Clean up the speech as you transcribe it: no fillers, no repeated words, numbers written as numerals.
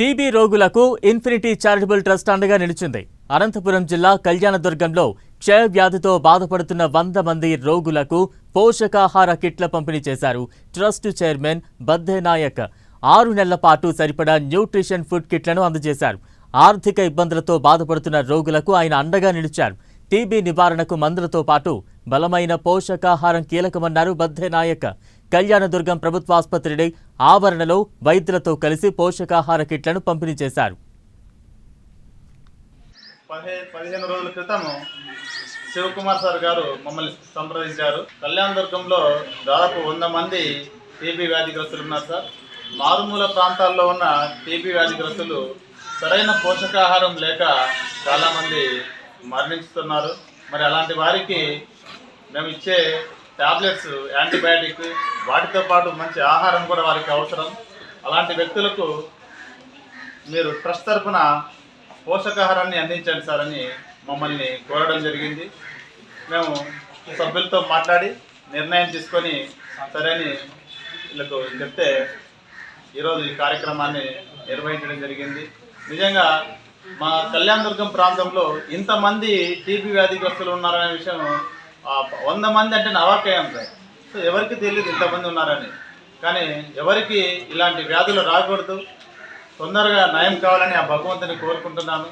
TB రోగులకు infinity charitable trust అండగా నిలిచింది. అనంతపురం జిల్లా కళ్యాణదుర్గంలో క్షయ వ్యాధితో బాధపడుతున్న 100 మంది రోగులకు పోషకాహార కిట్ల పంపిణీ చేశారు ట్రస్ట్ చైర్మన్ బద్దె నాయక్. 6 నెలల పాటు సరిపడా న్యూట్రిషన్ ఫుడ్ కిట్లను అందజేశారు. ఆర్థిక ఇబ్బందులతో బాధపడుతున్న రోగులకు ఆయన అండగా నిలిచారు. టీబీ నివారణకు మందులతో పాటు బలమైన పోషకాహారం కీలకమన్నారు బద్దె నాయక్. కళ్యాణదుర్గం ప్రభుత్వాసుపత్రి ఆవరణలో వైద్యులతో కలిసి పోషకాహార కిట్లను పంపిణీ చేశారు. 15 రోజుల క్రితం శివకుమార్ సార్ గారు మమ్మల్ని సంప్రదించారు. కళ్యాణదుర్గంలో దాదాపు 100 మంది టీబీ వ్యాధిగ్రస్తులు ఉన్నారు సార్. మారుమూల ప్రాంతాల్లో ఉన్న టీబీ వ్యాధిగ్రస్తులు సరైన పోషకాహారం లేక చాలామంది మరణిస్తున్నారు. మరి అలాంటి వారికి మేము ఇచ్చే టాబ్లెట్స్, యాంటీబయాటిక్, వాటితో పాటు మంచి ఆహారం కూడా వారికి అవసరం. అలాంటి వ్యక్తులకు మీరు ట్రస్ట్ తరఫున పోషకాహారాన్ని అందించండి సార్ అని మమ్మల్ని కోరడం జరిగింది. మేము సభ్యులతో మాట్లాడి నిర్ణయం తీసుకొని సరైన వీళ్ళకు చెప్తే ఈరోజు ఈ కార్యక్రమాన్ని నిర్వహించడం జరిగింది. నిజంగా మా కళ్యాణదుర్గం ప్రాంతంలో ఇంతమంది టీబీ వ్యాధిగ్రస్తులు ఉన్నారనే విషయం 100 మంది అంటే అవాక్కయ్యాం సార్. సో ఎవరికి తెలియదు ఇంతమంది ఉన్నారని. కానీ ఎవరికి ఇలాంటి వ్యాధులు రాకూడదు, తొందరగా నయం కావాలని ఆ భగవంతుని కోరుకుంటున్నాను.